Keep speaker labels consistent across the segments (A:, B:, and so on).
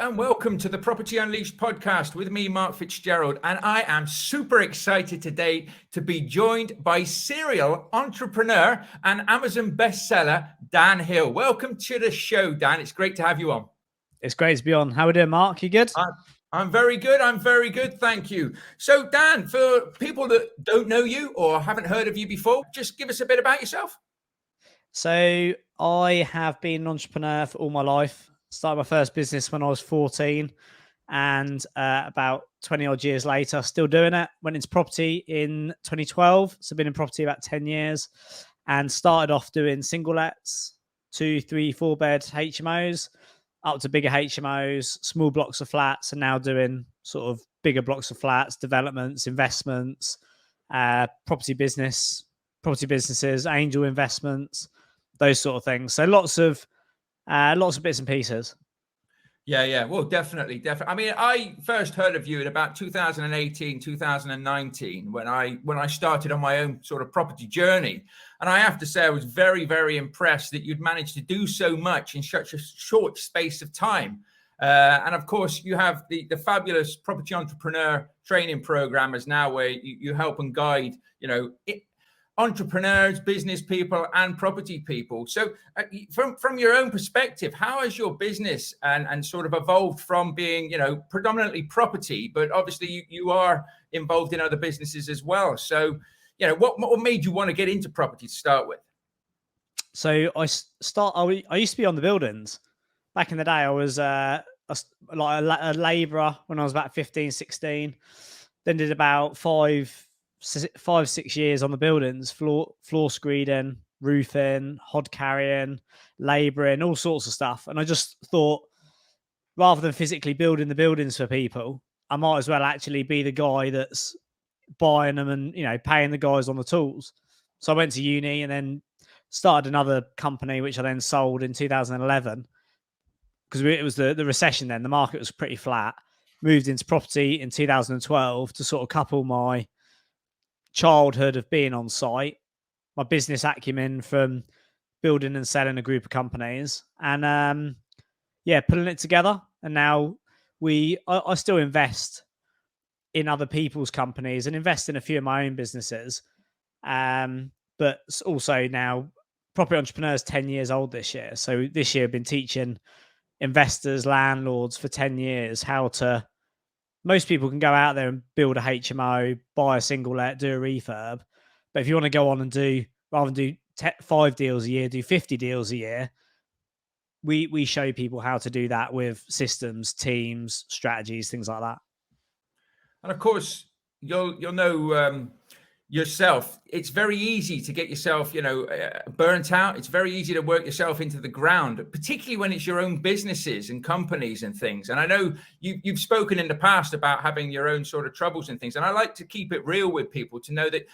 A: and welcome to the Property Unleashed podcast with me, Mark Fitzgerald. And I am super excited today to be joined by serial entrepreneur and Amazon bestseller, Dan Hill. Welcome to the show, Dan. It's great to have you on.
B: It's great to be on. How are we doing, Mark? You good?
A: I'm very good. I'm very good. Thank you. So, Dan, for people that don't know you or haven't heard of you before, just give us a bit about yourself.
B: So I have been an entrepreneur for all my life. Started my first business when I was 14 and about 20 odd years later, still doing it. Went into property in 2012. So been in property about 10 years and started off doing single lets, 2, 3, 4 bed HMOs, up to bigger HMOs, small blocks of flats, and now doing sort of bigger blocks of flats, developments, investments, property businesses, angel investments, those sort of things. So lots of bits and pieces.
A: Yeah. Well, definitely. I mean, I first heard of you in about 2018, 2019, when I started on my own sort of property journey. And I have to say, I was very, very impressed that you'd managed to do so much in such a short space of time. And of course, you have the fabulous property entrepreneur training program as now, where you help and guide, entrepreneurs, business people, and property people. So from your own perspective, how has your business and sort of evolved from being, predominantly property, but obviously you are involved in other businesses as well. So, what made you want to get into property to start with?
B: So I used to be on the buildings. Back in the day, I was a labourer when I was about 15, 16. Then did about 5-6 years on the buildings, floor screeding, roofing, hod carrying, labouring, all sorts of stuff. And I just thought, rather than physically building the buildings for people, I might as well actually be the guy that's buying them and, paying the guys on the tools. So I went to uni and then started another company, which I then sold in 2011 because it was the recession then. The market was pretty flat. Moved into property in 2012 to sort of couple my childhood of being on site, my business acumen from building and selling a group of companies, and pulling it together. And now I still invest in other people's companies and invest in a few of my own businesses. But also now Property Entrepreneurs 10 years old this year. So this year I've been teaching investors, landlords for 10 years how to. Most people can go out there and build a HMO, buy a single let, do a refurb. But if you want to go on and rather than do 5 deals a year, do 50 deals a year, we show people how to do that with systems, teams, strategies, things like that.
A: And of course, you'll know yourself. It's very easy to get yourself, burnt out. It's very easy to work yourself into the ground, particularly when it's your own businesses and companies and things. And I know you've spoken in the past about having your own sort of troubles and things. And I like to keep it real with people to know that,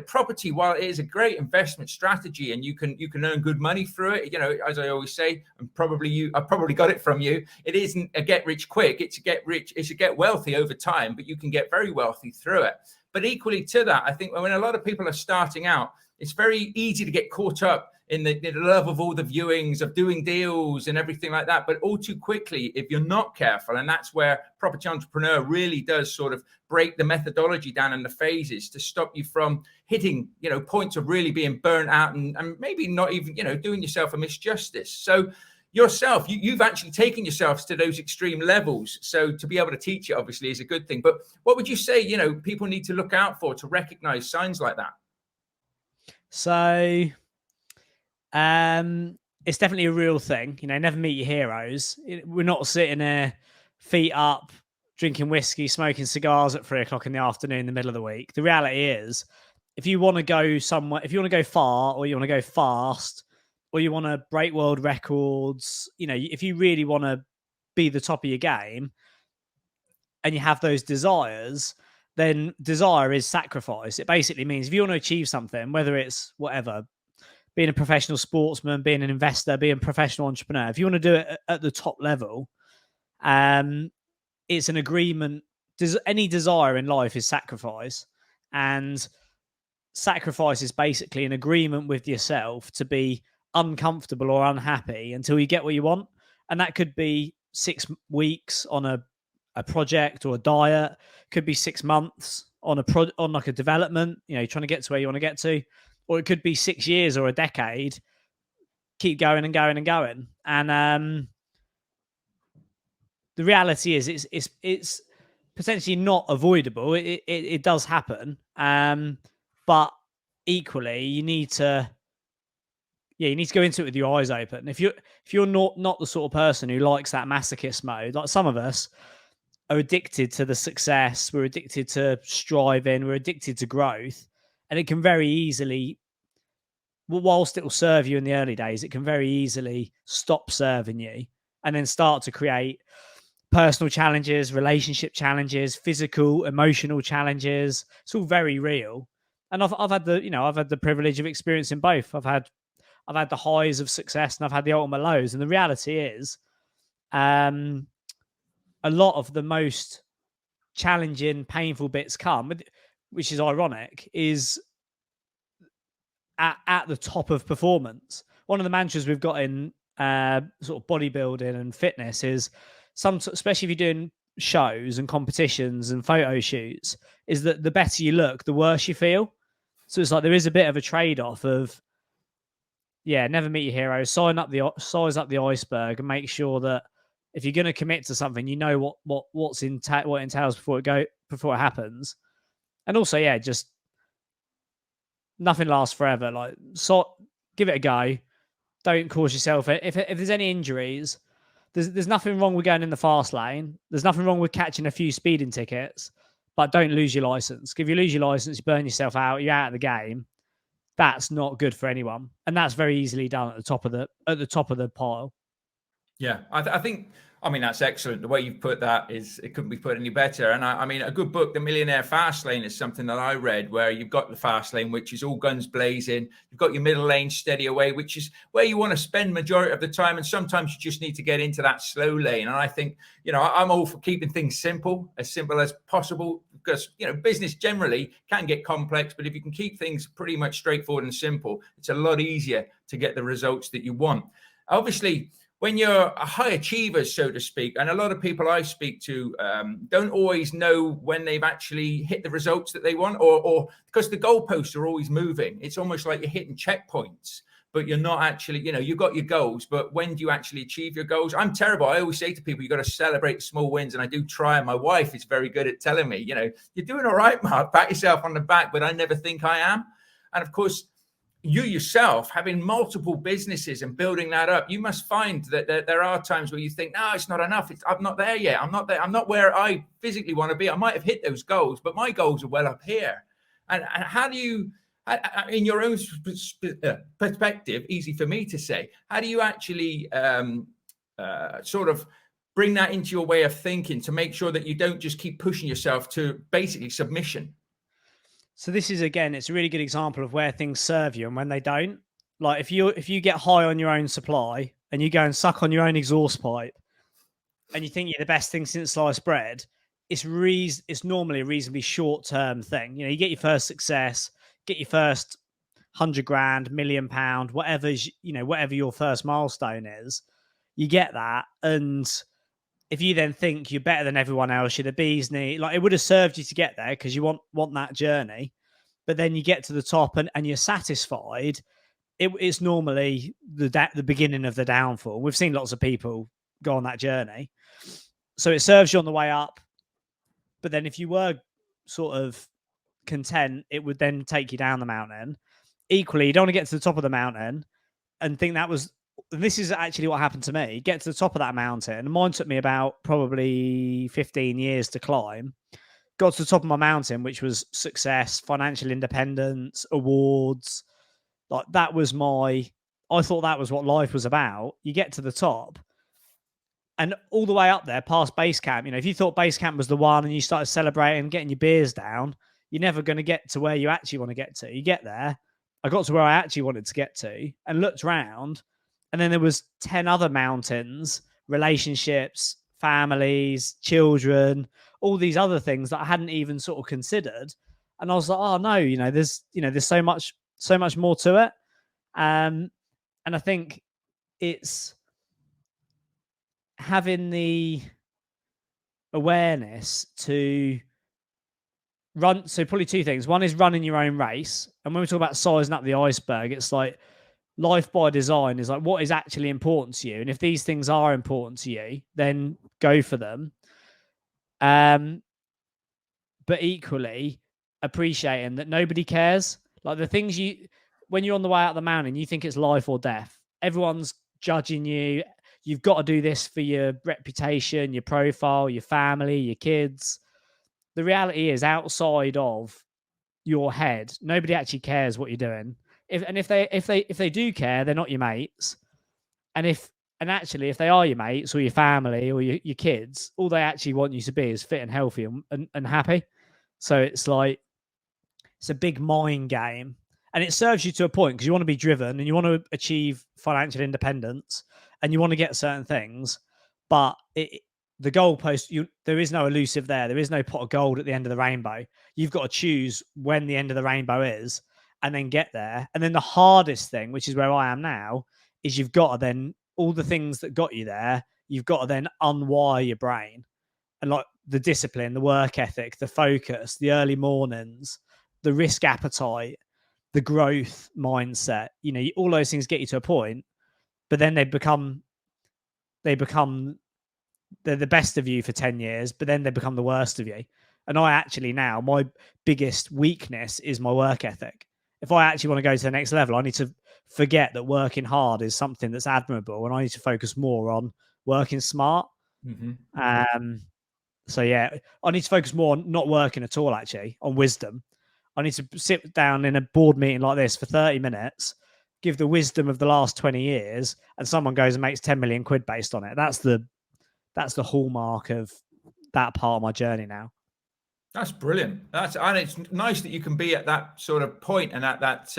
A: property, while it is a great investment strategy and you can earn good money through it, as I always say, and I probably got it from you. It isn't a get rich quick. It's a get wealthy over time, but you can get very wealthy through it. But equally to that, I think when a lot of people are starting out, it's very easy to get caught up in the love of all the viewings, of doing deals and everything like that. But all too quickly, if you're not careful, and that's where Property Entrepreneur really does sort of break the methodology down in the phases to stop you from hitting, points of really being burnt out and maybe not even, doing yourself a misjustice. So yourself, you've actually taken yourselves to those extreme levels. So to be able to teach it obviously is a good thing. But what would you say, people need to look out for to recognize signs like that?
B: So it's definitely a real thing. Never meet your heroes. We're not sitting there feet up, drinking whiskey, smoking cigars at 3:00 in the afternoon in the middle of the week. The reality is, if you want to go somewhere, if you want to go far or you want to go fast, or you want to break world records, if you really want to be the top of your game and you have those desires, then desire is sacrifice. It basically means if you want to achieve something, whether it's whatever, being a professional sportsman, being an investor, being a professional entrepreneur, if you want to do it at the top level, it's an agreement. Any desire in life is sacrifice. And sacrifice is basically an agreement with yourself to be uncomfortable or unhappy until you get what you want. And that could be 6 weeks on a project or a diet, could be 6 months on on like a development, trying to get to where you want to get to, or it could be 6 years or a decade. Keep going and going and going. And the reality is it's potentially not avoidable. It does happen. But equally you need to go into it with your eyes open. If you're not the sort of person who likes that masochist mode, like some of us are addicted to the success, we're addicted to striving, we're addicted to growth, and it can very easily, whilst it will serve you in the early days, it can very easily stop serving you and then start to create personal challenges, relationship challenges, physical, emotional challenges. It's all very real. And I've had the privilege of experiencing both. I've had the highs of success and I've had the ultimate lows. And the reality is, a lot of the most challenging, painful bits come, which is ironic, is at the top of performance. One of the mantras we've got in sort of bodybuilding and fitness is, especially if you're doing shows and competitions and photo shoots, is that the better you look, the worse you feel. So it's like there is a bit of a trade-off of, never meet your heroes, size up the iceberg, and make sure that if you're going to commit to something, you know what it entails before it happens. And also, just nothing lasts forever. Like, give it a go. Don't cause yourself. If there's any injuries, there's nothing wrong with going in the fast lane. There's nothing wrong with catching a few speeding tickets, but don't lose your license. If you lose your license, you burn yourself out. You're out of the game. That's not good for anyone, and that's very easily done at the top of the pile.
A: Yeah, I think, that's excellent. The way you've put that it couldn't be put any better. And I mean, a good book, The Millionaire Fast Lane, is something that I read, where you've got the fast lane, which is all guns blazing. You've got your middle lane, steady away, which is where you want to spend majority of the time. And sometimes you just need to get into that slow lane. And I think, I'm all for keeping things simple as possible, because, business generally can get complex, but if you can keep things pretty much straightforward and simple, it's a lot easier to get the results that you want. Obviously, when you're a high achiever, so to speak, and a lot of people I speak to don't always know when they've actually hit the results that they want, or because the goalposts are always moving. It's almost like you're hitting checkpoints, but you're not actually, you've got your goals, but when do you actually achieve your goals? I'm terrible. I always say to people, you've got to celebrate small wins. And I do try. And my wife is very good at telling me, you're doing all right, Mark, pat yourself on the back, but I never think I am. And of course, you yourself, having multiple businesses and building that up, you must find that there are times where you think, no, it's not enough. I'm not there yet. I'm not there. I'm not where I physically want to be. I might have hit those goals, but my goals are well up here. And how do you, in your own perspective, easy for me to say, how do you actually sort of bring that into your way of thinking to make sure that you don't just keep pushing yourself to basically submission?
B: So this is, again, it's a really good example of where things serve you and when they don't. Like if you get high on your own supply and you go and suck on your own exhaust pipe and you think you're the best thing since sliced bread, it's normally a reasonably short-term thing. You get your first success, get your first 100 grand, £1 million, whatever your first milestone is, you get that. And if you then think you're better than everyone else, you're the bee's knee, like it would have served you to get there because you want that journey. But then you get to the top and you're satisfied. It's normally the beginning of the downfall. We've seen lots of people go on that journey. So it serves you on the way up. But then if you were sort of content, it would then take you down the mountain. Equally, you don't want to get to the top of the mountain and think this is actually what happened to me. Get to the top of that mountain. Mine took me about probably 15 years to climb. Got to the top of my mountain, which was success, financial independence, awards. Like I thought that was what life was about. You get to the top and all the way up there past base camp. If you thought base camp was the one and you started celebrating, getting your beers down, you're never going to get to where you actually want to get to. You get there. I got to where I actually wanted to get to and looked around. And then there was 10 other mountains, relationships, families, children, all these other things that I hadn't even sort of considered. And I was like, oh no, there's so much more to it. And I think it's having the awareness to run. So probably two things. One is running your own race. And when we talk about sizing up the iceberg, it's like life by design is like what is actually important to you. And if these things are important to you, then go for them. But equally appreciating that nobody cares. Like the things when you're on the way out the mountain, you think it's life or death. Everyone's judging you. You've got to do this for your reputation, your profile, your family, your kids. The reality is outside of your head, nobody actually cares what you're doing. If they do care, they're not your mates. And actually, if they are your mates or your family or your kids, all they actually want you to be is fit and healthy and happy. So it's like, it's a big mind game, and it serves you to a point because you want to be driven and you want to achieve financial independence and you want to get certain things. But the goalpost, there is no elusive there. There is no pot of gold at the end of the rainbow. You've got to choose when the end of the rainbow is and then get there. And then the hardest thing, which is where I am now, is you've got to then, all the things that got you there, you've got to then unwire your brain. And like the discipline, the work ethic, the focus, the early mornings, the risk appetite, the growth mindset, all those things get you to a point, but then they're the best of you for 10 years, but then they become the worst of you. And I actually now, my biggest weakness is my work ethic. If I actually want to go to the next level, I need to forget that working hard is something that's admirable, and I need to focus more on working smart.
A: Mm-hmm.
B: So yeah, I need to focus more on not working at all, actually, on wisdom. I need to sit down in a board meeting like this for 30 minutes, give the wisdom of the last 20 years, and someone goes and makes 10 million quid based on it. That's the hallmark of that part of my journey now.
A: That's brilliant. And it's nice that you can be at that sort of point and at that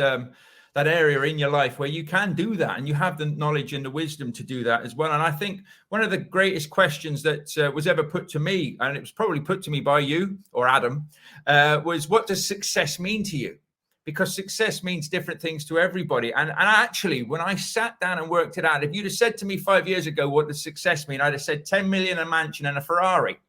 A: area in your life where you can do that and you have the knowledge and the wisdom to do that as well. And I think one of the greatest questions that was ever put to me, and it was probably put to me by you or Adam, was what does success mean to you? Because success means different things to everybody. And actually, when I sat down and worked it out, if you'd have said to me 5 years ago, what does success mean? I'd have said 10 million, a mansion and a Ferrari.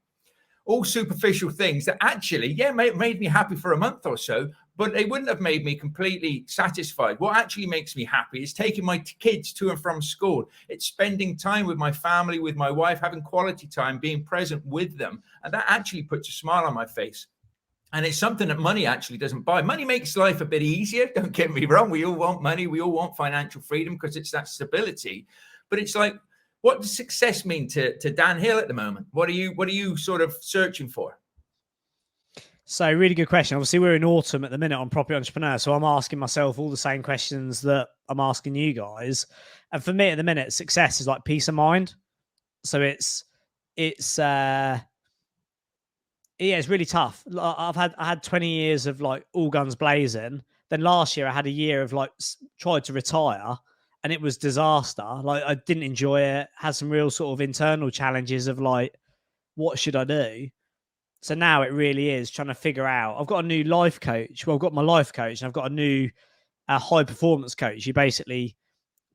A: All superficial things that actually, made me happy for a month or so, but they wouldn't have made me completely satisfied. What actually makes me happy is taking my kids to and from school. It's spending time with my family, with my wife, having quality time, being present with them. And that actually puts a smile on my face. And it's something that money actually doesn't buy. Money makes life a bit easier. Don't get me wrong. We all want money. We all want financial freedom because it's that stability. But it's like, what does success mean to Dan Hill at the moment? What are you sort of searching for?
B: So really good question. Obviously, we're in autumn at the minute on Property Entrepreneur. So I'm asking myself all the same questions that I'm asking you guys. And for me at the minute, success is like peace of mind. So it's really tough. I had 20 years of like all guns blazing. Then last year I had a year of like tried to retire, and it was disaster. Like I didn't enjoy it. Had some real sort of internal challenges of like, what should I do? So now it really is trying to figure out. I've got a new life coach. Well, I've got my life coach, and I've got a new high performance coach. He basically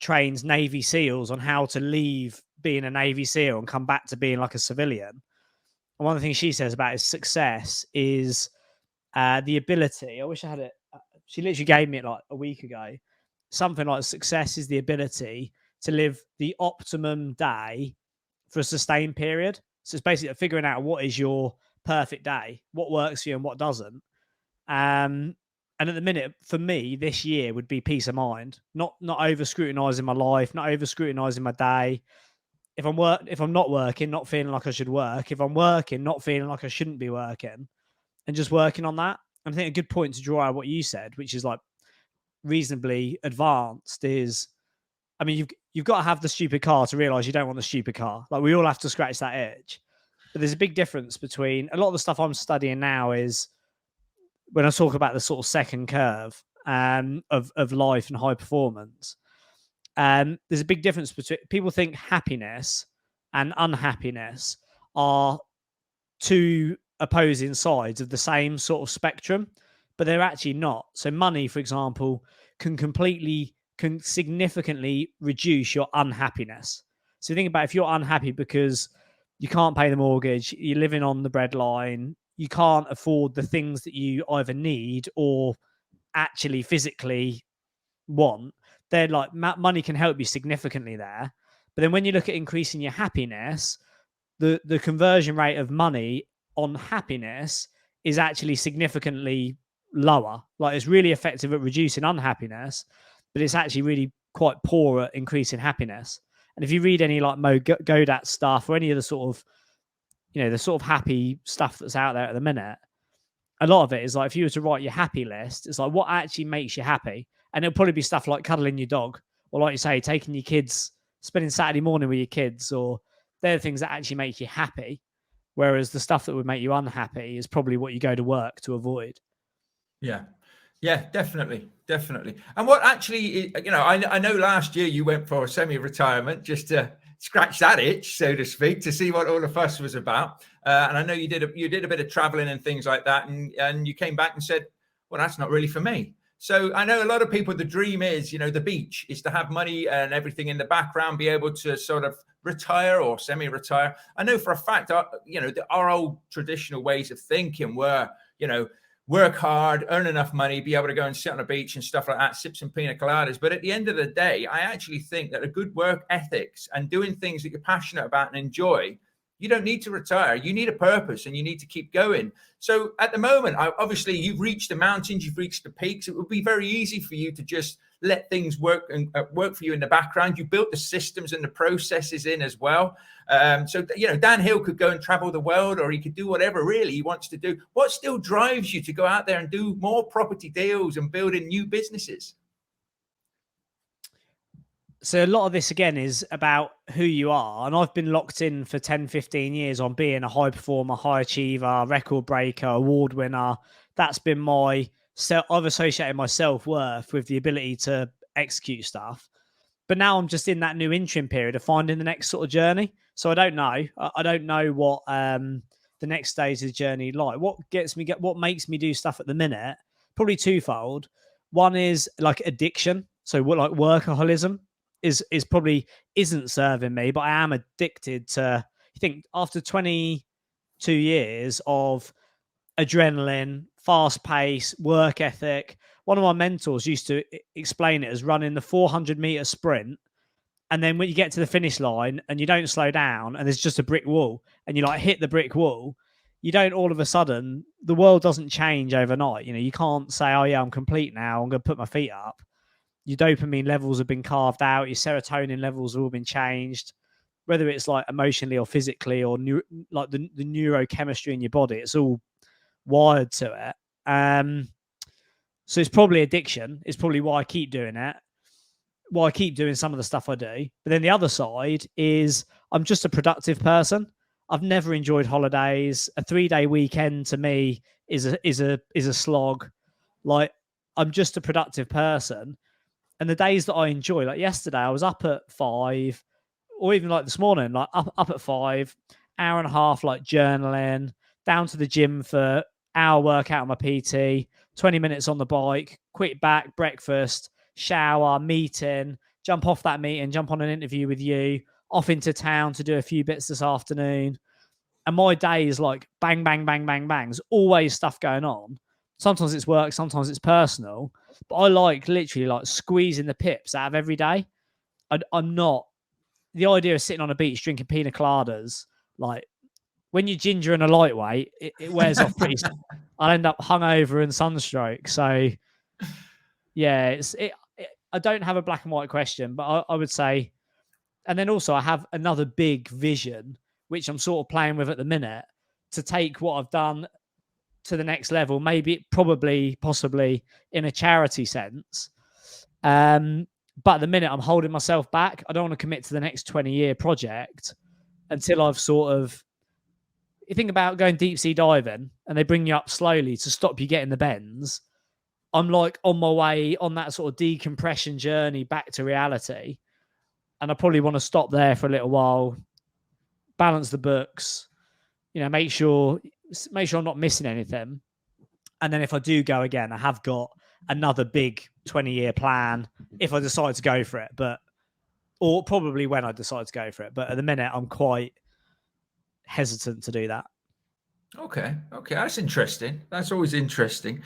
B: trains Navy SEALs on how to leave being a Navy SEAL and come back to being like a civilian. And one of the things she says about his success is the ability. I wish I had it. She literally gave me it like a week ago. Something like success is the ability to live the optimum day for a sustained period. So it's basically figuring out what is your perfect day, what works for you and what doesn't. And at the minute, for me, this year would be peace of mind, not over scrutinizing my life, not over scrutinizing my day. If I'm not working, not feeling like I should work. If I'm working, not feeling like I shouldn't be working, and just working on that. And I think a good point to draw out what you said, which is like reasonably advanced, is, I mean, you've got to have the stupid car to realize you don't want the stupid car. Like we all have to scratch that itch. But there's a big difference between a lot of the stuff I'm studying now is when I talk about the sort of second curve of life and high performance. There's a big difference between people think happiness and unhappiness are two opposing sides of the same sort of spectrum, but they're actually not. So money, for example, can significantly reduce your unhappiness. So think about if you're unhappy because you can't pay the mortgage, you're living on the breadline, you can't afford the things that you either need or actually physically want, then like money can help you significantly there. But then when you look at increasing your happiness, the conversion rate of money on happiness is actually significantly lower. Like it's really effective at reducing unhappiness, but it's actually really quite poor at increasing happiness. And if you read any like Mo Godat stuff or any of the sort of, the sort of happy stuff that's out there at the minute, a lot of it is like if you were to write your happy list, it's like what actually makes you happy. And it'll probably be stuff like cuddling your dog, or like you say, taking your kids, spending Saturday morning with your kids, or they're the things that actually make you happy. Whereas the stuff that would make you unhappy is probably what you go to work to avoid.
A: Yeah. Yeah, definitely. And what actually, I know last year you went for semi-retirement just to scratch that itch, so to speak, to see what all the fuss was about. And I know you did a bit of traveling and things like that, and you came back and said, well, that's not really for me. So I know a lot of people, the dream is, the beach is to have money and everything in the background, be able to sort of retire or semi-retire. I know for a fact, our old traditional ways of thinking were, work hard, earn enough money, be able to go and sit on a beach and stuff like that, sip some pina coladas. But at the end of the day, I actually think that a good work ethics and doing things that you're passionate about and enjoy, you don't need to retire. You need a purpose and you need to keep going. So at the moment, obviously you've reached the mountains, you've reached the peaks. It would be very easy for you to just let things work for you in the background. You built the systems and the processes in as well. So Dan Hill could go and travel the world, or he could do whatever really he wants to do. What still drives you to go out there and do more property deals and building new businesses?
B: So a lot of this again is about who you are. And I've been locked in for 10, 15 years on being a high performer, high achiever, record breaker, award winner. That's been I've associated my self-worth with the ability to execute stuff. But now I'm just in that new interim period of finding the next sort of journey. So I don't know. I don't know what the next stage of the journey like. What makes me do stuff at the minute? Probably twofold. One is like addiction. So what like workaholism is probably isn't serving me, but I am addicted to. I think after 22 years of adrenaline, fast pace, work ethic. One of my mentors used to explain it as running the 400-meter sprint. And then when you get to the finish line and you don't slow down and there's just a brick wall and you like hit the brick wall, you don't all of a sudden, the world doesn't change overnight. You can't say, oh yeah, I'm complete now. I'm going to put my feet up. Your dopamine levels have been carved out. Your serotonin levels have all been changed, whether it's like emotionally or physically or like the neurochemistry in your body. It's all wired to it. So it's probably addiction. It's probably why I keep doing it. Why I keep doing some of the stuff I do. But then the other side is I'm just a productive person. I've never enjoyed holidays. A 3-day weekend to me is a slog. Like I'm just a productive person. And the days that I enjoy, like yesterday, I was up at 5, or even like this morning, like up at 5, hour and a half, like journaling, down to the gym for hour workout on my PT, 20 minutes on the bike, quick back, breakfast, shower, meeting, jump off that meeting, jump on an interview with you, off into town to do a few bits this afternoon. And my day is like bang, bang, bang, bang, bang. There's always stuff going on. Sometimes it's work, sometimes it's personal. But I like literally like squeezing the pips out of every day. I'm not, the idea of sitting on a beach drinking pina coladas, like when you're ginger and a lightweight, it wears off pretty. I'll end up hungover and sunstroke. So yeah, I don't have a black and white question, but I would say, and then also I have another big vision, which I'm sort of playing with at the minute, to take what I've done to the next level, possibly in a charity sense. But at the minute I'm holding myself back. I don't want to commit to the next 20-year project until I've sort of, you think about going deep sea diving and they bring you up slowly to stop you getting the bends. I'm like on my way on that sort of decompression journey back to reality. And I probably want to stop there for a little while, balance the books, make sure I'm not missing anything. And then if I do go again, I have got another big 20-year plan if I decide to go for it. But or probably when I decide to go for it. But at the minute, I'm quite hesitant to do that.
A: Okay, that's interesting. That's always interesting.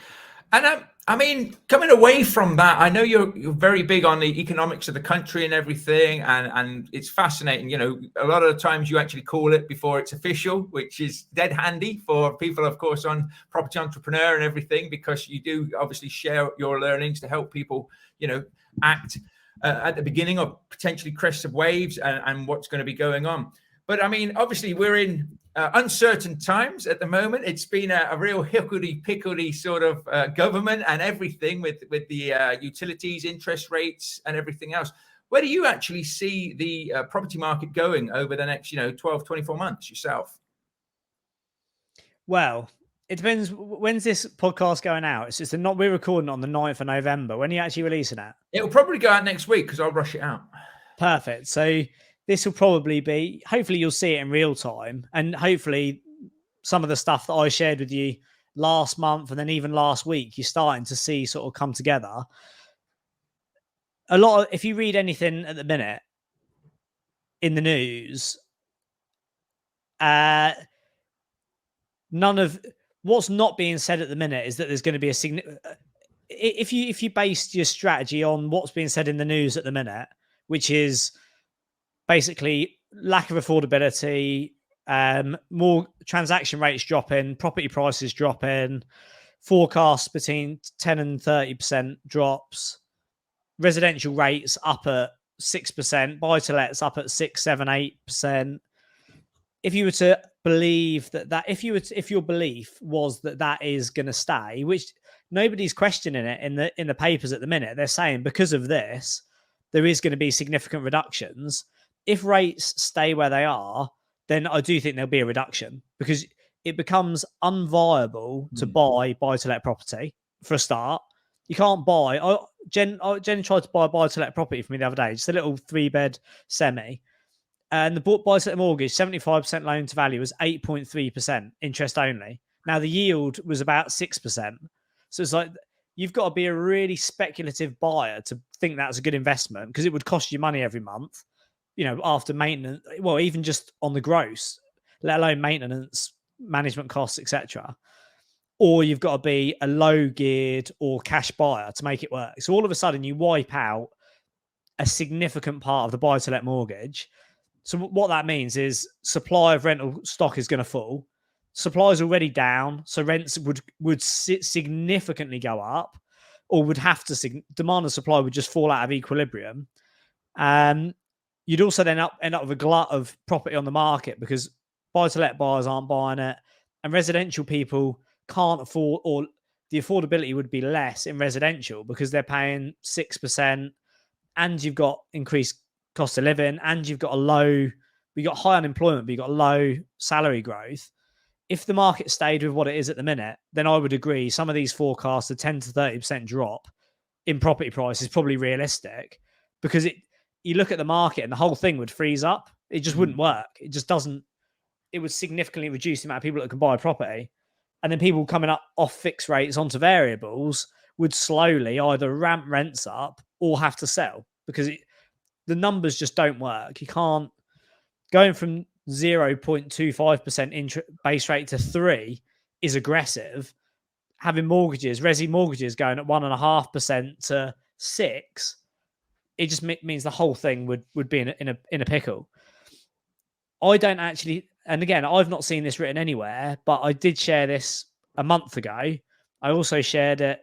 A: And I mean, coming away from that, I know you're very big on the economics of the country and everything, and it's fascinating. You know, a lot of the times you actually call it before it's official, which is dead handy for people, of course, on Property Entrepreneur and everything, because you do obviously share your learnings to help people, you know, act at the beginning of potentially crests of waves and what's going to be going on. But I mean, obviously, we're in uncertain times at the moment. It's been a real hickory-pickory sort of government and everything with the utilities, interest rates, and everything else. Where do you actually see the property market going over the next, 12, 24 months yourself?
B: Well, it depends. When's this podcast going out? It's just not. We're recording on the 9th of November. When are you actually releasing it?
A: It'll probably go out next week because I'll rush it out.
B: Perfect. So this will probably be, hopefully you'll see it in real time, and hopefully some of the stuff that I shared with you last month and then even last week, you're starting to see sort of come together. A lot of, if you read anything at the minute in the news, none of what's not being said at the minute is that there's going to be a significant. If you based your strategy on what's being said in the news at the minute, which is basically lack of affordability, more transaction rates dropping, property prices dropping, forecasts between 10 and 30% drops, residential rates up at 6%, buy-to-lets up at 6, 7, 8%. If you were to believe if your belief was that is going to stay, which nobody's questioning it in the papers at the minute, they're saying because of this, there is going to be significant reductions. If rates stay where they are, then I do think there'll be a reduction because it becomes unviable to buy-to-let property for a start. You can't buy. Jen tried to buy a buy-to-let property for me the other day, just a little 3-bed semi. And the buy-to-let mortgage, 75% loan to value, was 8.3% interest only. Now the yield was about 6%. So it's like you've got to be a really speculative buyer to think that's a good investment because it would cost you money every month, after maintenance, well, even just on the gross, let alone maintenance, management costs, etc. Or you've got to be a low geared or cash buyer to make it work. So all of a sudden you wipe out a significant part of the buy-to-let mortgage. So what that means is supply of rental stock is going to fall. Supply is already down, so rents would significantly go up, or would have to. Demand and supply would just fall out of equilibrium. You'd also then end up with a glut of property on the market because buy-to-let buyers aren't buying it, and residential people can't afford, or the affordability would be less in residential because they're paying 6%, and you've got increased cost of living, and you've got high unemployment, but you've got low salary growth. If the market stayed with what it is at the minute, then I would agree some of these forecasts, a 10 to 30% drop in property price is probably realistic because you look at the market and the whole thing would freeze up. It just wouldn't work. It just doesn't. It would significantly reduce the amount of people that can buy a property. And then people coming up off fixed rates onto variables would slowly either ramp rents up or have to sell because the numbers just don't work. You can't, going from 0.25% base rate to 3 is aggressive. Having resi mortgages going at 1.5% to 6, it just means the whole thing would be in a pickle. I don't actually, and again, I've not seen this written anywhere, but I did share this a month ago. I also shared it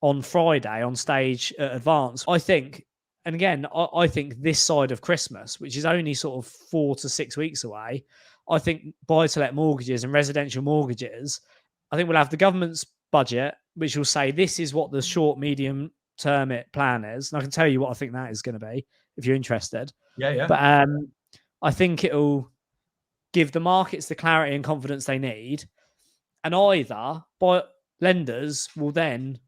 B: on Friday on stage at Advance. I think, and again, I think this side of Christmas, which is only sort of 4 to 6 weeks away, I think buy-to-let mortgages and residential mortgages, I think we'll have the government's budget, which will say this is what the short, medium term plan is. And I can tell you what I think that is going to be if you're interested.
A: Yeah.
B: But I think it'll give the markets the clarity and confidence they need. And either lenders will then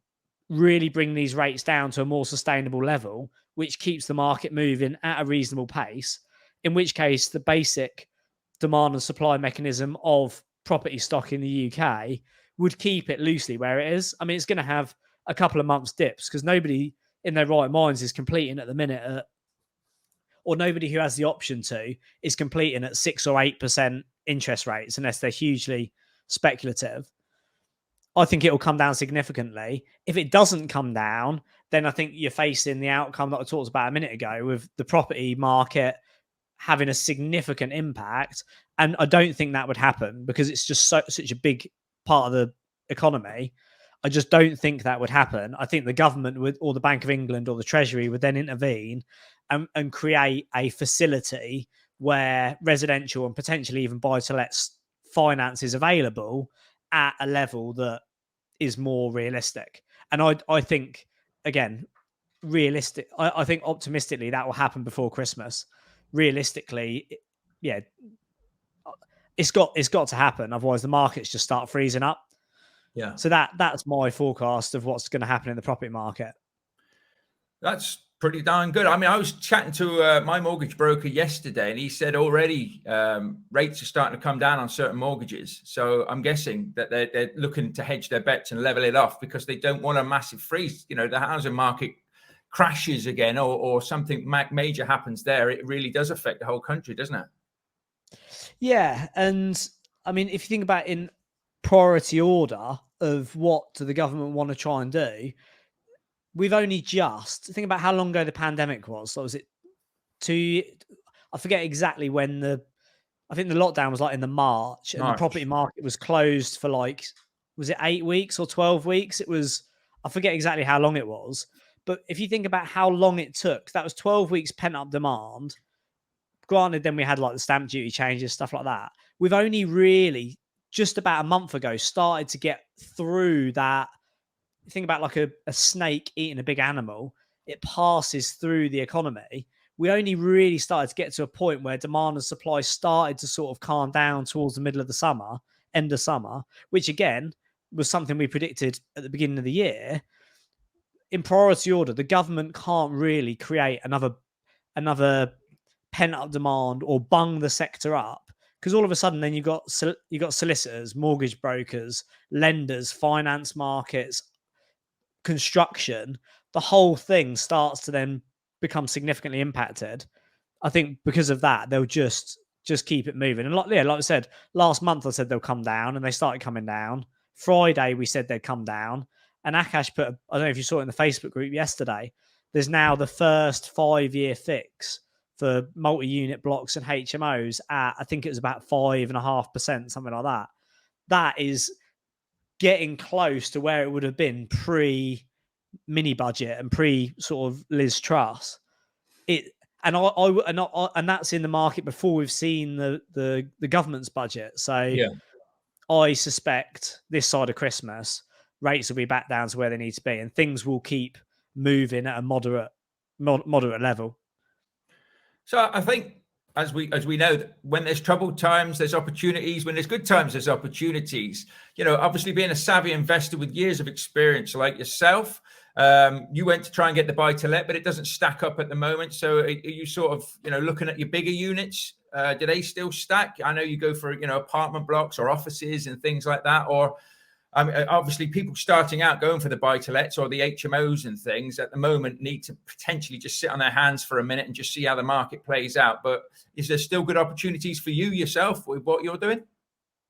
B: really bring these rates down to a more sustainable level, which keeps the market moving at a reasonable pace, in which case the basic demand and supply mechanism of property stock in the UK would keep it loosely where it is. I mean, it's going to have a couple of months dips because nobody in their right minds is completing at the minute at or nobody who has the option to is completing at 6 or 8% interest rates unless they're hugely speculative. I think it will come down significantly. If it doesn't come down, then I think you're facing the outcome that I talked about a minute ago with the property market having a significant impact. And I don't think that would happen because it's just such a big part of the economy. I just don't think that would happen. I think the government would, or the Bank of England or the Treasury would then intervene and create a facility where residential and potentially even buy-to-let finance is available at a level that is more realistic. And I think, again, realistic. I think optimistically that will happen before Christmas. Realistically, yeah, it's got to happen. Otherwise, the markets just start freezing up.
A: Yeah.
B: So that's my forecast of what's going to happen in the property market.
A: That's pretty darn good. I mean, I was chatting to my mortgage broker yesterday, and he said already rates are starting to come down on certain mortgages. So I'm guessing that they're looking to hedge their bets and level it off because they don't want a massive freeze. You know, the housing market crashes again or something major happens there, it really does affect the whole country, doesn't it?
B: Yeah. And I mean, if you think about in priority order of what do the government want to try and do, we've only just think about how long ago the pandemic was. So was it I forget exactly when I think the lockdown was like in the March and the property market was closed for like, was it 8 weeks or 12 weeks? I forget exactly how long it was. But if you think about how long it took, that was 12 weeks pent up demand. Granted, then we had like the stamp duty changes, stuff like that. We've only really just about a month ago started to get through that. Think about like a snake eating a big animal. It passes through the economy. We only really started to get to a point where demand and supply started to sort of calm down towards the middle of the summer, end of summer, which again was something we predicted at the beginning of the year. In priority order, the government can't really create another pent up demand or bung the sector up because all of a sudden then you've got solicitors, mortgage brokers, lenders, finance markets, construction. The whole thing starts to then become significantly impacted. I think because of that, they'll just keep it moving. And like I said, last month I said they'll come down, and they started coming down. Friday we said they'd come down, and Akash put, I don't know if you saw it in the Facebook group yesterday, there's now the first 5-year fix for multi-unit blocks and HMOs at, I think it was about 5.5%, something like that. That is getting close to where it would have been pre mini budget and pre sort of Liz Truss. And that's in the market before we've seen the government's budget. So yeah. I suspect this side of Christmas rates will be back down to where they need to be, and things will keep moving at a moderate level.
A: So I think, as we know, that when there's troubled times, there's opportunities. When there's good times, there's opportunities. You know, obviously being a savvy investor with years of experience like yourself, you went to try and get the buy-to-let, but it doesn't stack up at the moment. So are you sort of, looking at your bigger units? Do they still stack? I know you go for, apartment blocks or offices and things like that. Or obviously people starting out going for the buy-to-lets or the HMOs and things at the moment need to potentially just sit on their hands for a minute and just see how the market plays out. But is there still good opportunities for you yourself with what you're doing?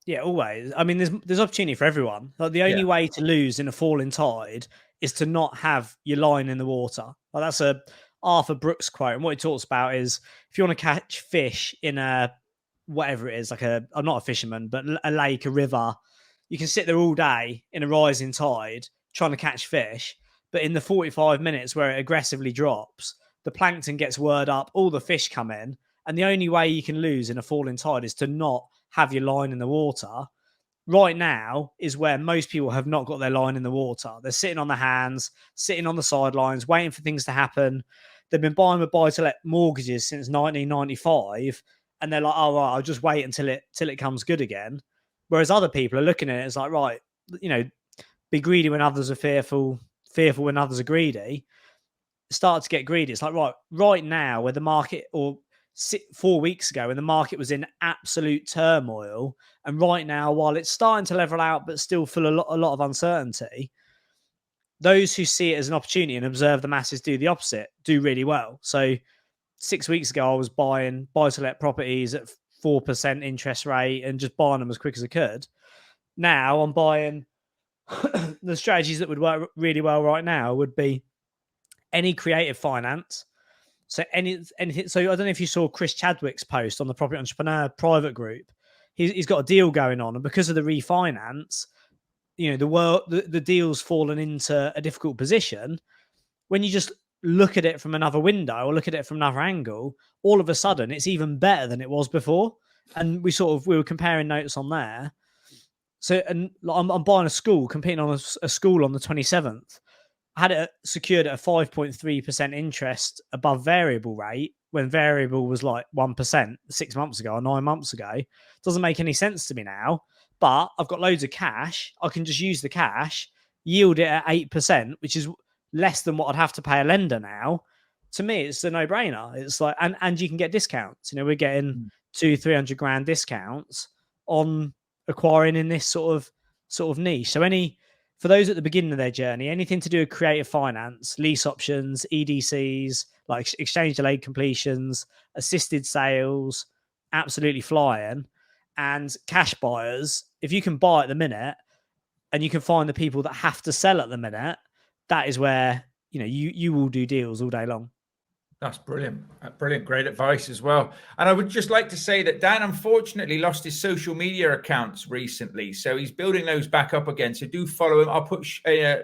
B: Yeah, always. I mean, there's opportunity for everyone. Like the only way to lose in a falling tide is to not have your line in the water. Like that's a Arthur Brooks quote. And what he talks about is if you want to catch fish in a, whatever it is, like I'm not a fisherman, but a lake, a river, you can sit there all day in a rising tide trying to catch fish. But in the 45 minutes where it aggressively drops, the plankton gets whirred up, all the fish come in. And the only way you can lose in a falling tide is to not have your line in the water. Right now is where most people have not got their line in the water. They're sitting on their hands, sitting on the sidelines, waiting for things to happen. They've been buying with buy-to-let mortgages since 1995, and they're like, "Oh, right, I'll just wait until it comes good again." Whereas other people are looking at it as like, right, be greedy when others are fearful when others are greedy. Start to get greedy. It's like right now, where the market, or 4 weeks ago when the market was in absolute turmoil, and right now while it's starting to level out but still full a lot of uncertainty, those who see it as an opportunity and observe the masses do the opposite do really well. So 6 weeks ago, I was buying buy-to-let properties at 4% interest rate and just buying them as quick as I could. Now I'm buying the strategies that would work really well right now would be any creative finance. So anything. So I don't know if you saw Chris Chadwick's post on the Property Entrepreneur private group. He's got a deal going on, and because of the refinance, the deal's fallen into a difficult position. When you just look at it from another window or look at it from another angle, all of a sudden it's even better than it was before. And we were comparing notes on there. So, and I'm buying a school, competing on a school on the 27th. I had it secured at a 5.3% interest above variable rate when variable was like 1% 6 months ago or 9 months ago. Doesn't make any sense to me now, but I've got loads of cash. I can just use the cash, yield it at 8%, which is less than what I'd have to pay a lender now. To me, it's a no-brainer. It's like, and you can get discounts. We're getting 200-300 grand discounts on acquiring in this sort of niche. So for those at the beginning of their journey, anything to do with creative finance, lease options, EDCs, like exchange delayed completions, assisted sales, absolutely flying. And cash buyers, if you can buy at the minute and you can find the people that have to sell at the minute, that is where you will do deals all day long.
A: That's brilliant. Brilliant. Great advice as well. And I would just like to say that Dan unfortunately lost his social media accounts recently. So he's building those back up again. So do follow him. I'll put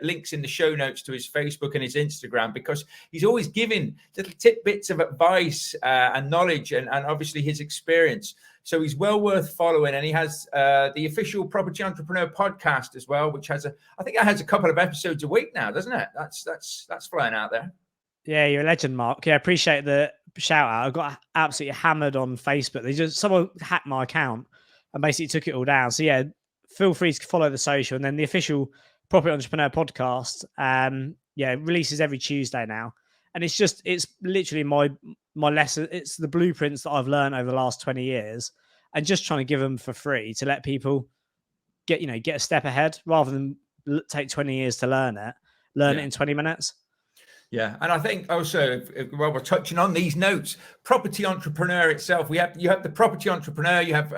A: links in the show notes to his Facebook and his Instagram, because he's always giving little tidbits of advice and knowledge and obviously his experience. So he's well worth following. And he has the official Property Entrepreneur podcast as well, which has I think it has a couple of episodes a week now, doesn't it? That's flying out there.
B: Yeah, you're a legend, Mark. Yeah, appreciate the shout out. I got absolutely hammered on Facebook. Someone hacked my account and basically took it all down. So yeah, feel free to follow the social, and then the official Property Entrepreneur podcast. Releases every Tuesday now, and it's literally my lesson. It's the blueprints that I've learned over the last 20 years, and just trying to give them for free to let people get a step ahead rather than take 20 years to learn it. Learn it in 20 minutes.
A: Yeah, and I think also, while we're touching on these notes, Property Entrepreneur itself, you have the Property Entrepreneur, you have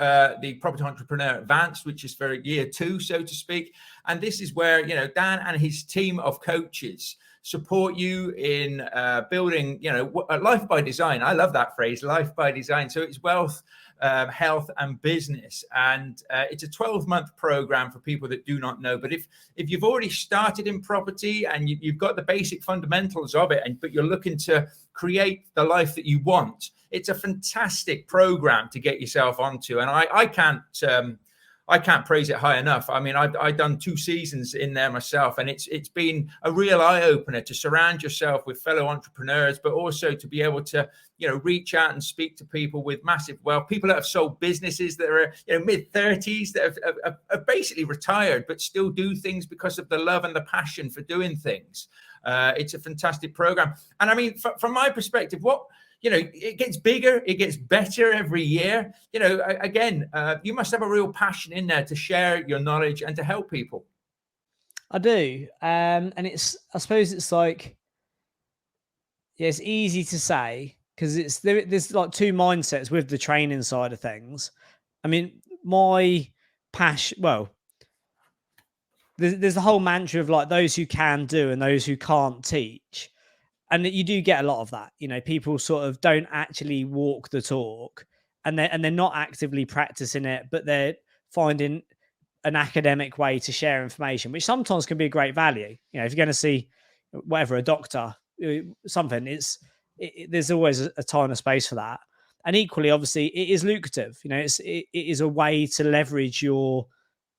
A: the Property Entrepreneur Advanced, which is for year 2, so to speak. And this is where Dan and his team of coaches support you in building a life by design. I love that phrase, life by design. So it's wealth, health and business, and it's a 12-month program for people that do not know. But if you've already started in property and you've got the basic fundamentals of it, but you're looking to create the life that you want, it's a fantastic program to get yourself onto. And I can't praise it high enough. I mean, I've done 2 seasons in there myself, and it's been a real eye opener to surround yourself with fellow entrepreneurs, but also to be able to reach out and speak to people with massive wealth, people that have sold businesses that are mid-30s, that have basically retired but still do things because of the love and the passion for doing things. It's a fantastic program, and I mean, from my perspective, it gets bigger, it gets better every year. Again, you must have a real passion in there to share your knowledge and to help people.
B: I do. And I suppose it's like, it's easy to say because there's like 2 mindsets with the training side of things. I mean, my passion, there's the whole mantra of like those who can do and those who can't teach. And you do get a lot of that. People sort of don't actually walk the talk, and they're not actively practicing it, but they're finding an academic way to share information, which sometimes can be a great value. If you're going to see a doctor, something, there's always a time and space for that. And equally, obviously, it is lucrative. It is a way to leverage your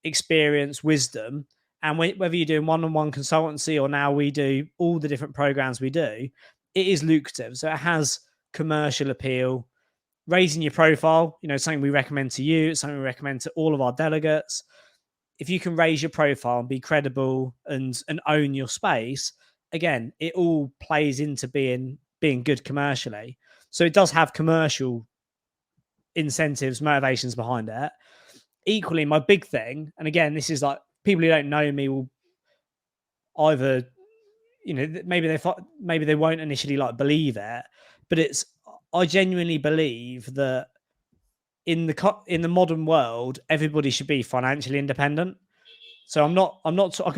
B: experience, wisdom. And whether you're doing one-on-one consultancy or now we do all the different programs we do, it is lucrative. So it has commercial appeal, raising your profile, something we recommend to you. It's something we recommend to all of our delegates. If you can raise your profile and be credible and own your space, again, it all plays into being good commercially. So it does have commercial incentives, motivations behind it. Equally, my big thing, and again, this is like, people who don't know me will either, maybe they won't initially like believe it, but I genuinely believe that in the modern world, everybody should be financially independent. So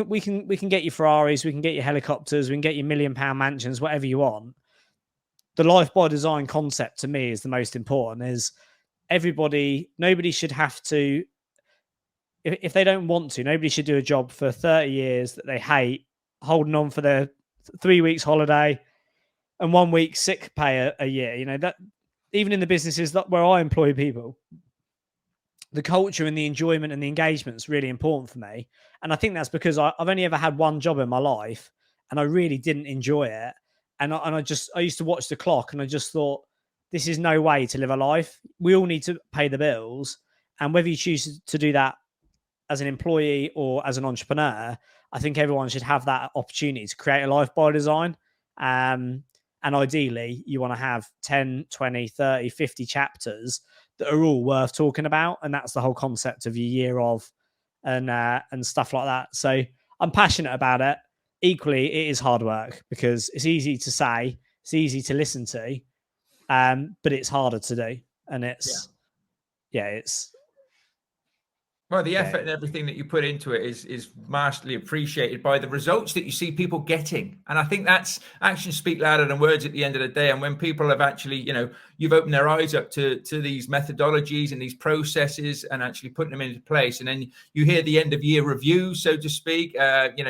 B: we can get you Ferraris, we can get you helicopters, we can get you £1 million mansions, whatever you want. The life by design concept to me is the most important. Is nobody should have to, if they don't want to, nobody should do a job for 30 years that they hate, holding on for their 3 weeks holiday and 1 week sick pay a year. That even in the businesses where I employ people, the culture and the enjoyment and the engagement is really important for me. And I think that's because I've only ever had one job in my life and I really didn't enjoy it. And I used to watch the clock and I just thought, this is no way to live a life. We all need to pay the bills. And whether you choose to do that as an employee or as an entrepreneur, I think everyone should have that opportunity to create a life by design. And ideally, you want to have 10, 20, 30, 50 chapters that are all worth talking about. And that's the whole concept of your year of and stuff like that. So I'm passionate about it. Equally, it is hard work because it's easy to say, it's easy to listen to, but it's harder to do. And it's
A: well, the effort and everything that you put into it is vastly appreciated by the results that you see people getting. And I think that's actions speak louder than words at the end of the day. And when people have actually, you've opened their eyes up to these methodologies and these processes and actually putting them into place. And then you hear the end of year review, so to speak,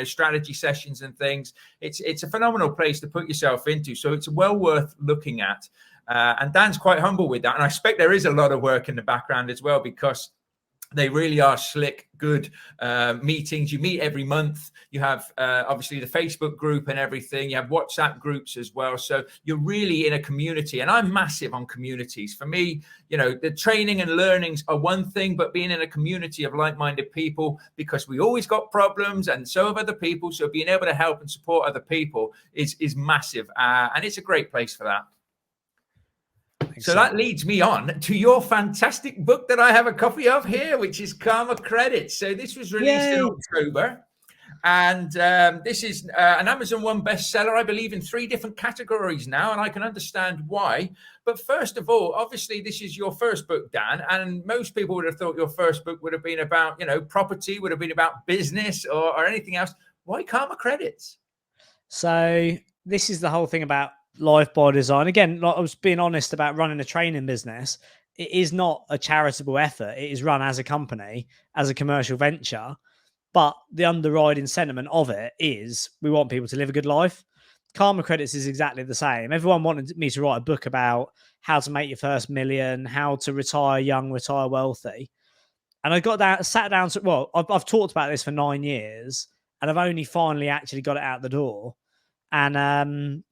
A: strategy sessions and things. It's a phenomenal place to put yourself into. So it's well worth looking at. And Dan's quite humble with that. And I expect there is a lot of work in the background as well, because they really are slick, good meetings. You meet every month. You have obviously the Facebook group and everything. You have WhatsApp groups as well. So you're really in a community. And I'm massive on communities. For me, the training and learnings are one thing, but being in a community of like-minded people, because we always got problems and so have other people. So being able to help and support other people is massive. And it's a great place for that. So that leads me on to your fantastic book that I have a copy of here, which is Karma Credits. So this was released in October. And this is an Amazon One bestseller, I believe, in 3 different categories now. And I can understand why. But first of all, obviously, this is your first book, Dan. And most people would have thought your first book would have been about, property, would have been about business or anything else. Why Karma Credits?
B: So this is the whole thing about life by design. Again, like I was being honest about running a training business. It is not a charitable effort. It is run as a company, as a commercial venture. But the underriding sentiment of it is we want people to live a good life. Karma Credits is exactly the same. Everyone wanted me to write a book about how to make your first million, how to retire young, retire wealthy. And I sat down to, I've talked about this for 9 years and I've only finally actually got it out the door. And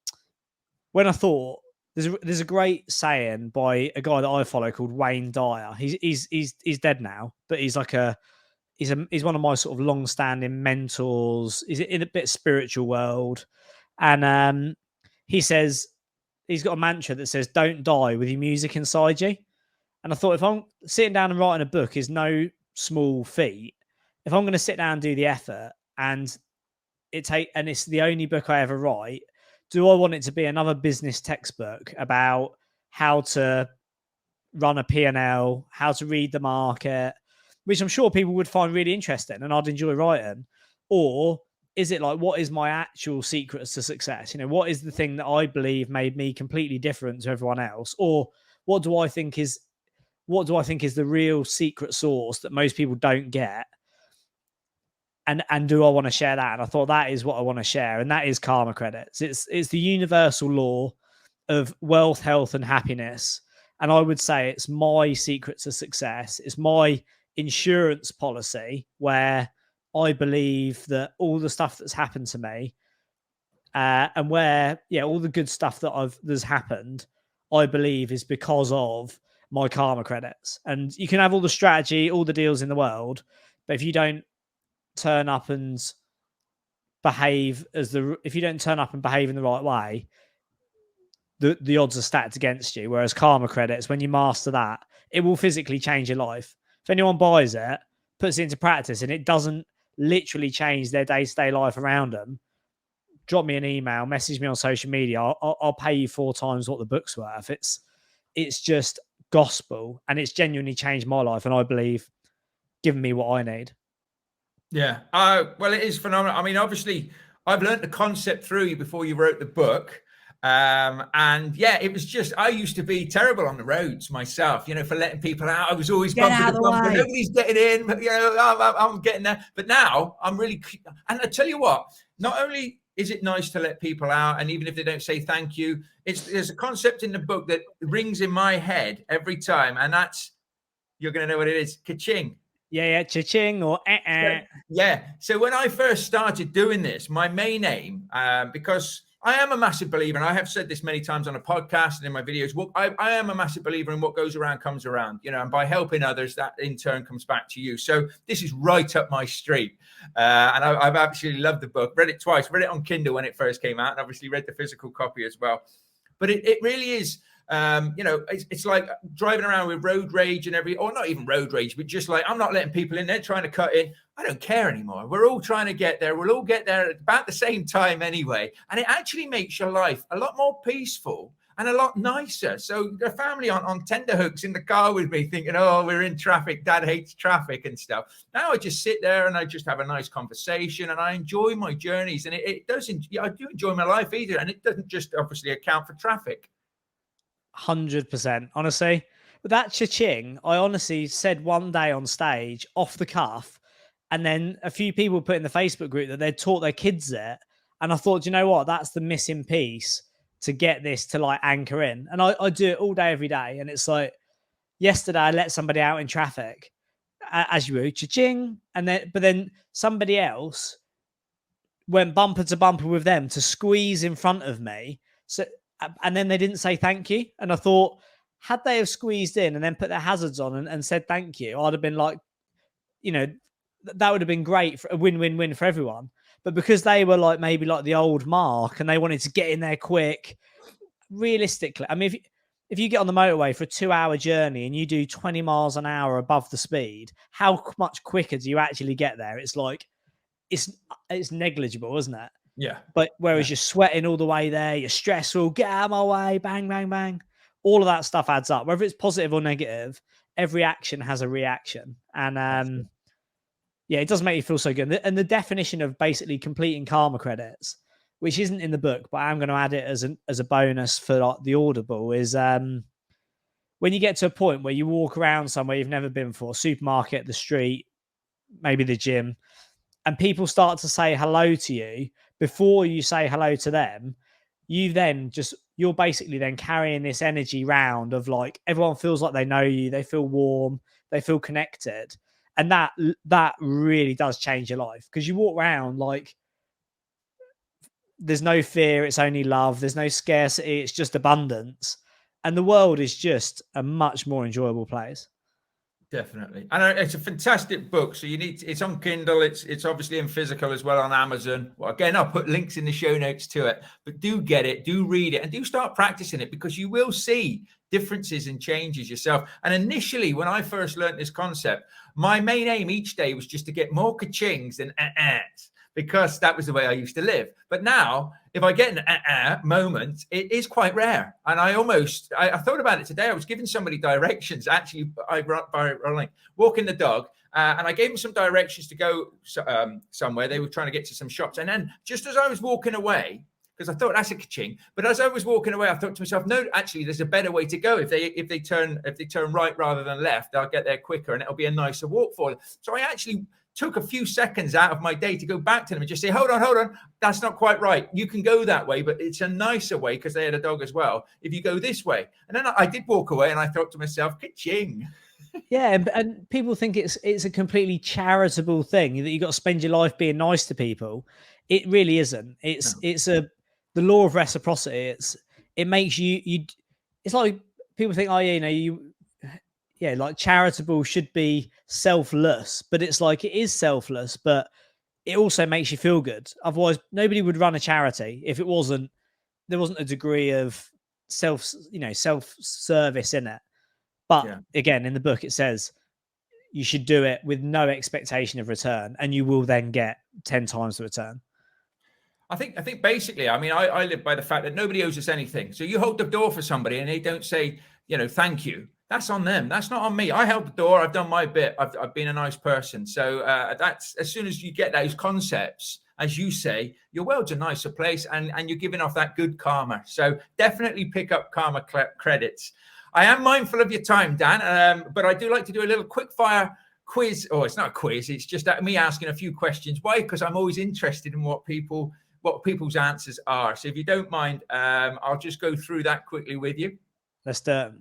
B: when I thought, there's a great saying by a guy that I follow called Wayne Dyer. He's dead now, but he's one of my sort of long-standing mentors. He's in a bit spiritual world, and he says he's got a mantra that says, "Don't die with your music inside you." And I thought, if I'm sitting down and writing a book is no small feat, if I'm going to sit down and do the effort, and it's the only book I ever write. Do I want it to be another business textbook about how to run a P&L, how to read the market, which I'm sure people would find really interesting and I'd enjoy writing? Or is it like, what is my actual secrets to success? What is the thing that I believe made me completely different to everyone else? Or what do I think is the real secret sauce that most people don't get? And do I want to share that? And I thought that is what I want to share. And that is Karma Credits. It's the universal law of wealth, health, and happiness. And I would say it's my secret to success. It's my insurance policy where I believe that all the stuff that's happened to me and where, all the good stuff that's happened, I believe is because of my Karma Credits. And you can have all the strategy, all the deals in the world, but if you don't turn up and behave in the right way, the odds are stacked against you. Whereas Karma Credits, when you master that, it will physically change your life. If anyone buys it, puts it into practice, and it doesn't literally change their day-to-day life around them, drop me an email, message me on social media. I'll pay you 4 times what the book's worth. it's just gospel, and it's genuinely changed my life, and I believe given me what I need.
A: Yeah. Well, it is phenomenal. I mean, obviously, I've learned the concept through you before you wrote the book. And yeah, it was just, I used to be terrible on the roads myself, for letting people out. I was always
B: Get
A: bumping
B: out
A: the
B: of the
A: bumper.
B: way.
A: Nobody's getting in, but, I'm getting there. But now I'm really, and I tell you what, not only is it nice to let people out, and even if they don't say thank you, there's a concept in the book that rings in my head every time. And that's, you're going to know what it is. Ka-ching.
B: Yeah, cha-ching or
A: Yeah. So when I first started doing this, my main aim, because I am a massive believer, and I have said this many times on a podcast and in my videos, I am a massive believer in what goes around comes around, and by helping others, that in turn comes back to you. So this is right up my street. And I've absolutely loved the book, read it twice, read it on Kindle when it first came out, and obviously read the physical copy as well. But it really is, it's like driving around with road rage and or not even road rage, but just like, I'm not letting people in. They're trying to cut in. I don't care anymore. We're all trying to get there. We'll all get there at about the same time anyway. And it actually makes your life a lot more peaceful and a lot nicer. So the family on tenterhooks in the car with me thinking, oh, we're in traffic. Dad hates traffic and stuff. Now I just sit there and I just have a nice conversation and I enjoy my journeys. And it doesn't, I do enjoy my life either. And it doesn't just obviously account for traffic.
B: 100%. Honestly, with that cha-ching, I honestly said one day on stage off the cuff, and then a few people put in the Facebook group that they'd taught their kids it. And I thought, you know what? That's the missing piece to get this to like anchor in. And I do it all day, every day. And it's like, yesterday I let somebody out in traffic, as you would, cha-ching. But then somebody else went bumper to bumper with them to squeeze in front of me. So, and then they didn't say thank you. And I thought, had they have squeezed in and then put their hazards on and said thank you, I'd have been like, that would have been great for a win-win-win for everyone. But because they were like maybe like the old Mark and they wanted to get in there quick, realistically, I mean, if you get on the motorway for a 2-hour journey and you do 20 miles an hour above the speed, how much quicker do you actually get there? It's like, it's negligible, isn't it?
A: Yeah.
B: But whereas you're sweating all the way there, you're stressful, get out of my way, bang, bang, bang. All of that stuff adds up. Whether it's positive or negative, every action has a reaction. And yeah, it does make you feel so good. And the definition of basically completing karma credits, which isn't in the book, but I'm going to add it as a bonus for like the Audible, is when you get to a point where you walk around somewhere you've never been before, supermarket, the street, maybe the gym, and people start to say hello to you before you say hello to them, you're basically then carrying this energy round of like, everyone feels like they know you, they feel warm, they feel connected. And that really does change your life, because you walk around like there's no fear, it's only love, there's no scarcity, it's just abundance. And the world is just a much more enjoyable place.
A: Definitely. And it's a fantastic book. So it's on Kindle. It's obviously in physical as well on Amazon. Well, again, I'll put links in the show notes to it, but do get it, do read it, and do start practicing it, because you will see differences and changes yourself. And initially, when I first learned this concept, my main aim each day was just to get more ka-chings than because that was the way I used to live. But now, if I get an moment, it is quite rare. And I thought about it today. I was giving somebody directions, actually, by walking the dog, and I gave them some directions to go somewhere. They were trying to get to some shops. And then just as I was walking away, because I thought that's a ka-ching, but as I was walking away, I thought to myself, no, actually, there's a better way to go. If they turn right rather than left, I'll get there quicker and it'll be a nicer walk for them. So I actually took a few seconds out of my day to go back to them and just say, hold on, that's not quite right. You can go that way, but it's a nicer way, because they had a dog as well, if you go this way. And then I did walk away and I thought to myself, ka-ching.
B: Yeah, and people think it's a completely charitable thing that you got to spend your life being nice to people. It really isn't. It's the law of reciprocity. It makes you it's like people think, like charitable should be selfless, but it's like, it is selfless, but it also makes you feel good. Otherwise, nobody would run a charity if there wasn't a degree of self-service in it. But again, in the book, it says you should do it with no expectation of return, and you will then get 10 times the return.
A: I think basically, I mean, I live by the fact that nobody owes us anything. So you hold the door for somebody and they don't say thank you. That's on them. That's not on me. I held the door. I've done my bit. I've been a nice person. So that's, as soon as you get those concepts, as you say, your world's a nicer place, and you're giving off that good karma. So definitely pick up karma credits. I am mindful of your time, Dan, but I do like to do a little quick fire quiz. Oh, it's not a quiz. It's just me asking a few questions. Why? Because I'm always interested in what people's answers are. So if you don't mind, I'll just go through that quickly with you.
B: Let's do it.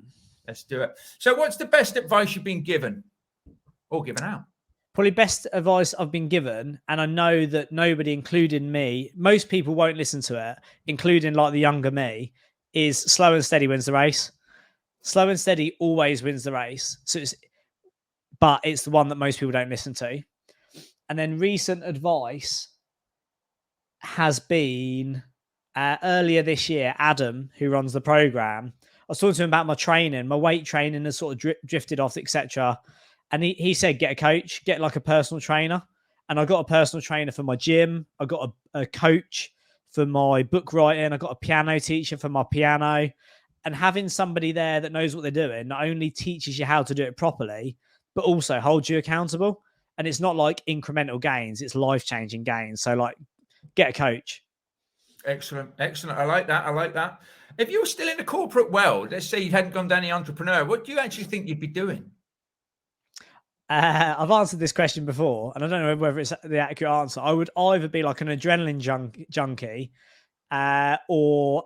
A: Let's do it. So what's the best advice you've been given or given out?
B: Probably best advice I've been given, and I know that nobody, including me, most people won't listen to it, including like the younger me, is slow and steady wins the race. Slow and steady always wins the race. But it's the one that most people don't listen to. And then recent advice has been earlier this year, Adam, who runs the program, I was talking to him about my training. My weight training has sort of drifted off, etc. And he said, get a coach, get like a personal trainer. And I got a personal trainer for my gym. I got a coach for my book writing. I got a piano teacher for my piano. And having somebody there that knows what they're doing not only teaches you how to do it properly, but also holds you accountable. And it's not like incremental gains, it's life-changing gains. So like, get a coach.
A: Excellent. I like that. If you were still in the corporate world, let's say you hadn't gone down the entrepreneur, what do you actually think you'd be doing?
B: I've answered this question before, and I don't know whether it's the accurate answer. I would either be like an adrenaline junkie, or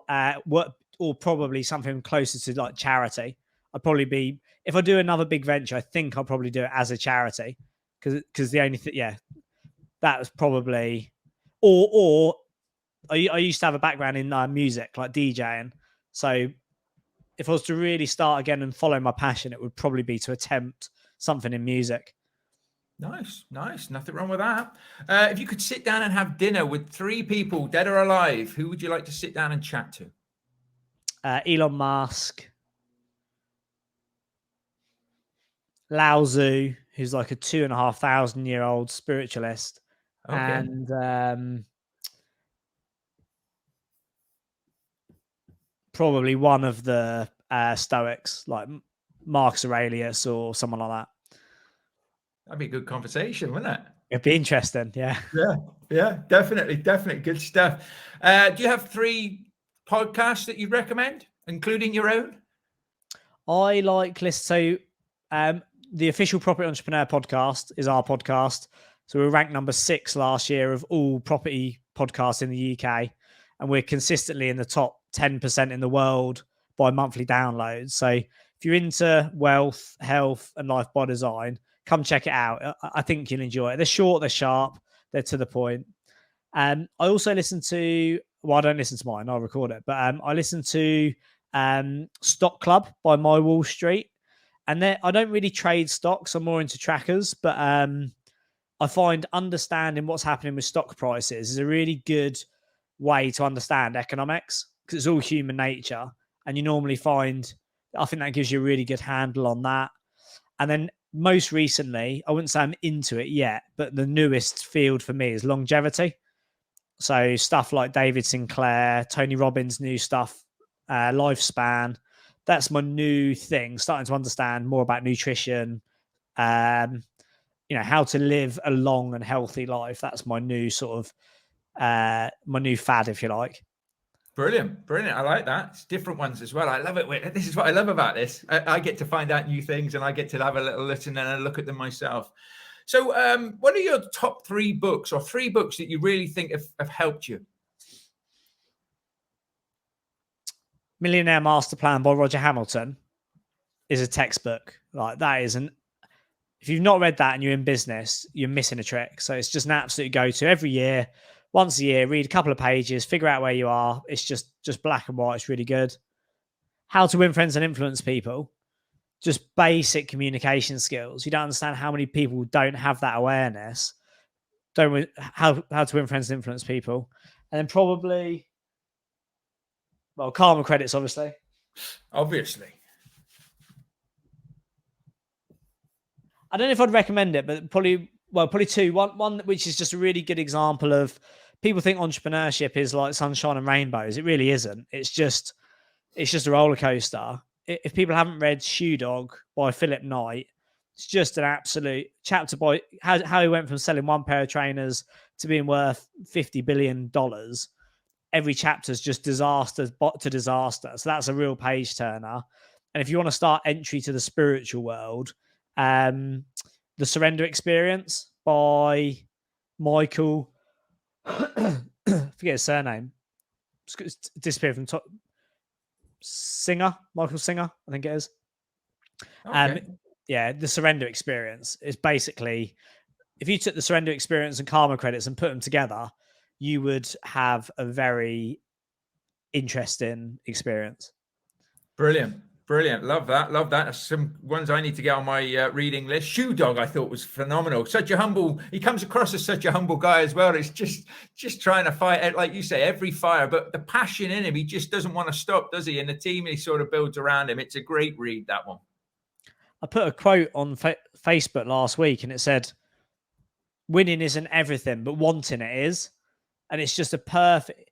B: probably something closer to like charity. I'd probably be, if I do another big venture, I think I'll probably do it as a charity, because the only thing, that was probably, or I used to have a background in music, like DJing. So if I was to really start again and follow my passion, it would probably be to attempt something in music.
A: Nice. Nothing wrong with that. If you could sit down and have dinner with 3 people, dead or alive, who would you like to sit down and chat to?
B: Elon Musk, Lao Tzu, who's like a 2,500-year-old spiritualist,
A: okay.
B: And probably one of the Stoics, like Marcus Aurelius or someone like that.
A: That'd be a good conversation, wouldn't it?
B: It'd be interesting, yeah.
A: Yeah, definitely. Good stuff. Do you have 3 podcasts that you'd recommend, including your own?
B: I like listen. So the official Property Entrepreneur podcast is our podcast. So we were ranked number 6 last year of all property podcasts in the UK. And we're consistently in the top 10% in the world by monthly downloads. So if you're into wealth, health, and life by design, come check it out. I think you'll enjoy it. They're short, they're sharp, they're to the point. I also listen to, I don't listen to mine, I'll record it, but I listen to Stock Club by My Wall Street. And I don't really trade stocks, I'm more into trackers, but I find understanding what's happening with stock prices is a really good way to understand economics, because it's all human nature. And you normally find, I think that gives you a really good handle on that. And then most recently, I wouldn't say I'm into it yet, but the newest field for me is longevity. So stuff like David Sinclair, Tony Robbins' new stuff, Lifespan. That's my new thing, starting to understand more about nutrition, how to live a long and healthy life. That's my new sort of, my new fad, if you like.
A: Brilliant. I like that. It's different ones as well. I love it. This is what I love about this. I get to find out new things, and I get to have a little listen and a look at them myself. So what are your top 3 books, or 3 books that you really think have helped you?
B: Millionaire Master Plan by Roger Hamilton is a textbook. Like that is if you've not read that and you're in business, you're missing a trick. So it's just an absolute go-to every year. Once a year, read a couple of pages, figure out where you are. It's just black and white. It's really good. How to Win Friends and Influence People. Just basic communication skills. You don't understand how many people don't have that awareness. How to Win Friends and Influence People. And then probably, Karma Credits, obviously.
A: Obviously.
B: I don't know if I'd recommend it, but probably 2. One which is just a really good example of, people think entrepreneurship is like sunshine and rainbows. It really isn't. It's just a roller coaster. if people haven't read Shoe Dog by Philip Knight, it's just an absolute chapter by how he went from selling one pair of trainers to being worth $50 billion. Every chapter is just disaster to disaster. So that's a real page turner. And if you want to start entry to the spiritual world, The Surrender Experience by Michael, forget his surname, it's disappeared from top. Michael Singer, I think it is.
A: Okay.
B: Yeah, the Surrender Experience is basically, if you took the Surrender Experience and Karma credits and put them together, you would have a very interesting experience.
A: Brilliant. Brilliant. Love that. Love that. Some ones I need to get on my reading list. Shoe Dog, I thought was phenomenal. Such a humble, he comes across as such a humble guy as well. It's just trying to fight, like you say, every fire, but the passion in him, he just doesn't want to stop, does he? And the team he sort of builds around him. It's a great read, that one.
B: I put a quote on Facebook last week and it said, winning isn't everything, but wanting it is. And it's just a perfect,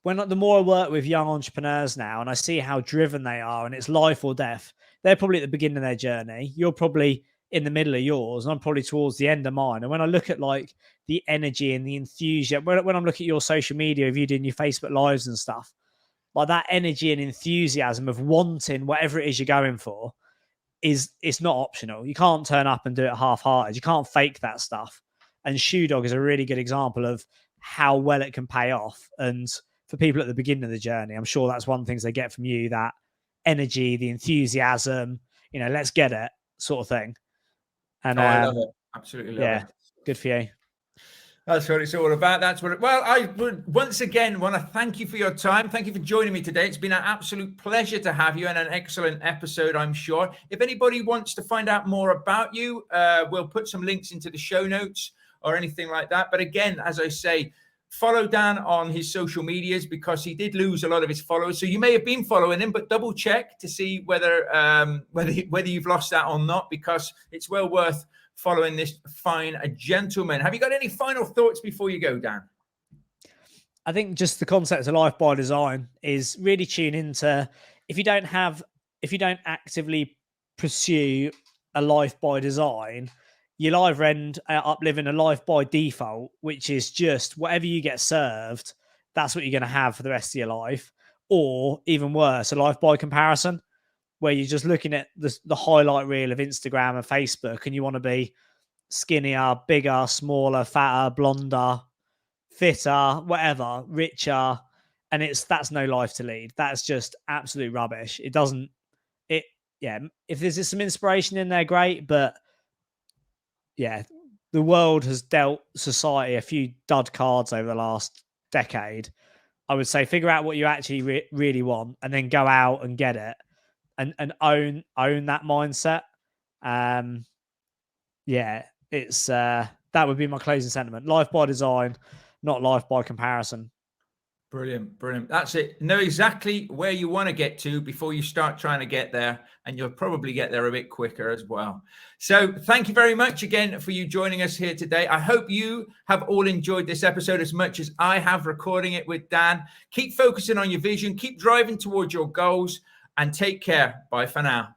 B: the more I work with young entrepreneurs now and I see how driven they are and it's life or death, they're probably at the beginning of their journey. You're probably in the middle of yours and I'm probably towards the end of mine. And when I look at like the energy and the enthusiasm, when I'm looking at your social media, of you doing your Facebook lives and stuff, like that energy and enthusiasm of wanting whatever it is you're going for, it's not optional. You can't turn up and do it half-hearted. You can't fake that stuff. And Shoe Dog is a really good example of how well it can pay off. And for people at the beginning of the journey, I'm sure that's one of the things they get from you, that energy, the enthusiasm, let's get it sort of thing. And
A: I love it. Absolutely love it.
B: Good for you.
A: That's what it's all about. Well, I would once again want to thank you for your time. Thank you for joining me today. It's been an absolute pleasure to have you and an excellent episode, I'm sure. If anybody wants to find out more about you, we'll put some links into the show notes or anything like that. But again, as I say, follow Dan on his social medias because he did lose a lot of his followers. So you may have been following him, but double check to see whether you've lost that or not, because it's well worth following this fine gentleman. Have you got any final thoughts before you go, Dan?
B: I think just the concept of life by design is really tune into, if you don't actively pursue a life by design, you'll either end up living a life by default, which is just whatever you get served, that's what you're going to have for the rest of your life. Or even worse, a life by comparison, where you're just looking at the highlight reel of Instagram and Facebook and you want to be skinnier, bigger, smaller, fatter, blonder, fitter, whatever, richer. And that's no life to lead. That's just absolute rubbish. If there's some inspiration in there, great. But yeah, the world has dealt society a few dud cards over the last decade. I would say figure out what you actually really want and then go out and get it and own that mindset. It's that would be my closing sentiment. Life by design, not life by comparison.
A: Brilliant. That's it. Know exactly where you want to get to before you start trying to get there, and you'll probably get there a bit quicker as well. So thank you very much again for you joining us here today. I hope you have all enjoyed this episode as much as I have recording it with Dan. Keep focusing on your vision, keep driving towards your goals, and take care. Bye for now.